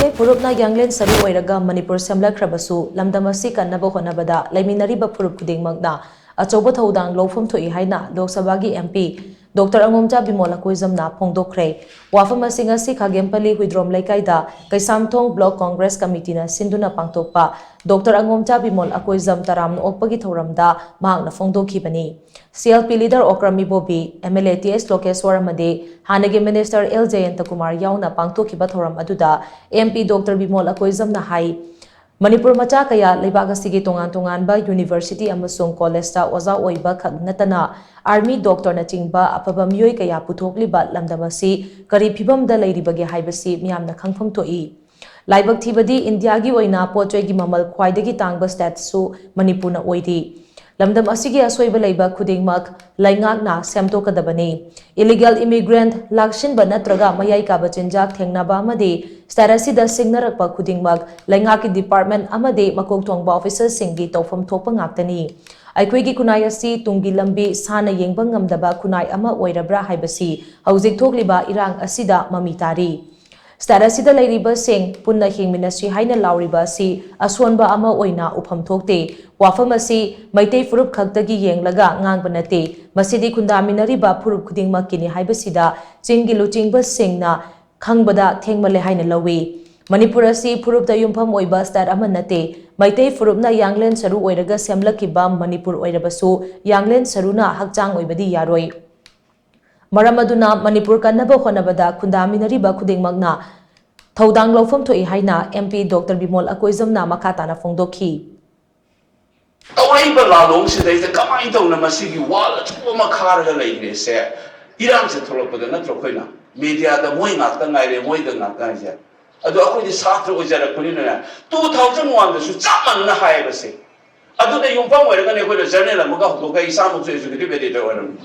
Meitei Phurup na Yanglen Saru Oiraga Manipur Semlakhrabasu lamdam asi kannaba Hotnabada leiminnariba Phurup khudingmakna achouba Thoudang loupham thoi haina Lok Sabha gi MP Dr. Angomcha Bimol Akoijam na phongdokkhre wafam asing asi khagempali huidrom laikai kaisamthong Block Congress Committee na sinduna pangtokpa Dr. Angomcha Bimol Akoijam taram okpagi thoramda mahakna phongdokhibani CLP leader Okrami Bobi MLA TS Lokeswar amadi hanagi minister L Jayanta Kumar yauna pangtokhiba thoram aduda MP Dr. Bimol Akoijam na hai Manipur macha kaya leibag asigi tongan ba university amasung college ta oza oiba khak natana army doctor na chingba apaba myoi kaya puthokliba lamdam asi kari phibam da leiribage haibasi miyamna khangpham toi laibag thibadi India gi oina pochoi gi mamal khwaidagi tangba state su Manipur na oidi lamdam asigi asoiba leiba khudingmak leingakna semtokadabani illegal immigrant lakshin ba natraga mayai ka bachinjak thengnaba amadi Starasida singnarakpa khudingmak leingaki department amade makok thongba officers singgi tawfam thokpa ngaktani aikhoigi kunai asi tungi lambi sana yengba ngamdaba kunai ama oirabra haibasi haujik thokliba irang asida mami tari Starasida leiriba sing punna hingminasi haina lauriba si aswonba ama oina upham thokte wafam asi Meitei Phurup khaktagi yenglaga ngangba nate masidi khundaminariba Phurup khudingmakini haibasida chinggi luchingba singna Khangbada thengmale haina lawi Manipur asi Phurup da yumpham oiba state ama nate Meitei Phurup na Yanglen Saru oiraga semlakhiba Manipur oirabasu Yanglen Saruna hakchang oibadi yaroi Maramaduna Manipur kannaba Hotnabada khundaminariba khudingmakna Thoudang loupham thoi haina MP Dr. Bimol Akoijam na makatana phongdokhi Tawaiba lalong sidai kamai tawna masigi wala chupa makharaga leigre se irang se tholopada natro khoina media da moi ngakta ngaire moi da ngakta je adu akoi di satra ojara kunina 2001 da su chaman na haiba se adu da yumpam oiraga ne khoi journal amaga hotoga isamu se su gidi bedi da oram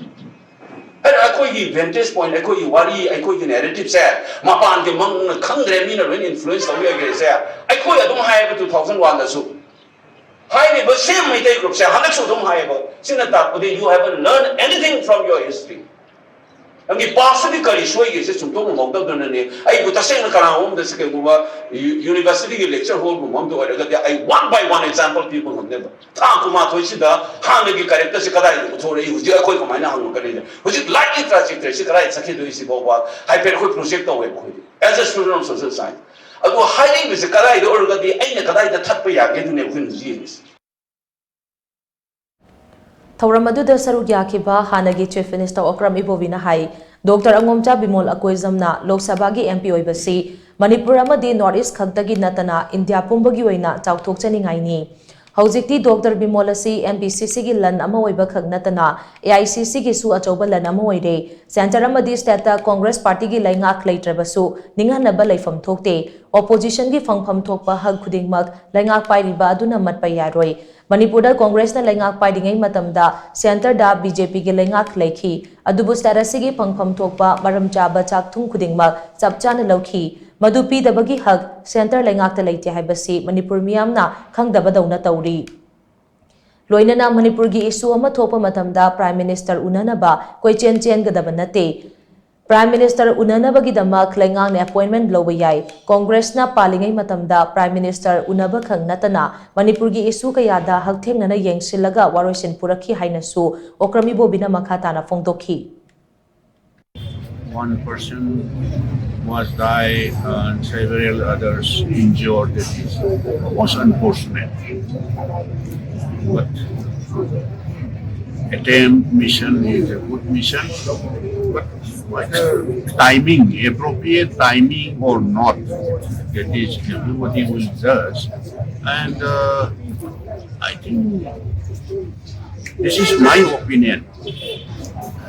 akoi gi vantage point akoi gi wari akoi gi narrative se mapan ke mang khangre mi na ren influence tawi ge se akoi adum haiba 2001 da su Hi, but same Meitei group say, "How so don't hire?" Sinata, you haven't learned anything from your history. And the possibly kari show is just to mong daw na ni. Ay buta say na karang the second university lecture hall mong daw ay one by one example people mong never. Ta kuma to sida hang gi character si kadai to re uji akoi ko mai na hang kare. Was it likely trajectory si kadai sakhi do isi bawa. Ay per koi project daw ko. As a student of social science. Ado hiring is kadai do or gadi ay na kadai da thatpa ya ge ne kun ji. Thauramadu Saru Yakiba Hanagi Chief Minister Okram Ibovina Hai Dr. Angomcha Bimol Akoijam na Lok Sabha gi MP oibasi Manipur amadi North East khagtagi natana India pumbagi oina chauthokchaningai ni Haujikti Dr. Bimol asi MPCC gi lan ama oiba khagnatana AICC gi su achouba lan ama oire Center amadi state Congress Party gi laingak leitrabasu ninghanaba leifam thokte opposition gi phangpham thokpa hak khudingmak laingak pairiba aduna matpa yaroi Manipur Congress na laingak paidingai matamda center da BJP ge laingak leikhi adubu starasigi phangpham thokpa maram chaba chakthung khudingmak chapchana lauki madupi dabagi hak center laingak ta leite haibasi Manipur miyamna khangdaba dauna tauri loinana Manipur gi issue ama thopa matamda Prime Minister unanaba koichen chen gadaba nate Prime Minister unanabagi damak laingang ne appointment loba yai Congress na palingai matamda Prime Minister unaba khang natana Manipur gi issue kayada hakthengna na yengsilaga waroisin purakhi hainasu Okrami Bobina makhatana phongdokhi One person was died and several others injured. It was unfortunate. But attempt mission is a good mission. But timing, appropriate timing or not, that is everybody will judge. And I think this is my opinion.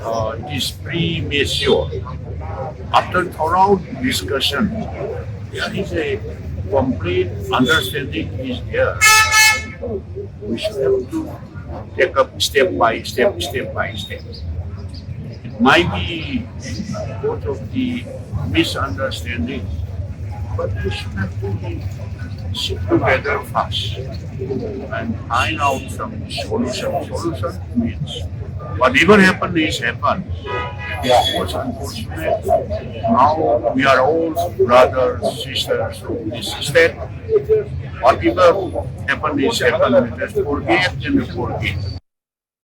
It is premature. After thorough discussion, there is a complete understanding is there. We should have to take up step by step. It might be because of the misunderstanding, but we should have to sit together fast and find out some solution. Solution means Whatever happened is happened. It was unfortunate. Now we are all brothers, sisters of this state. Whatever happened is happened. Let us forget and forgive.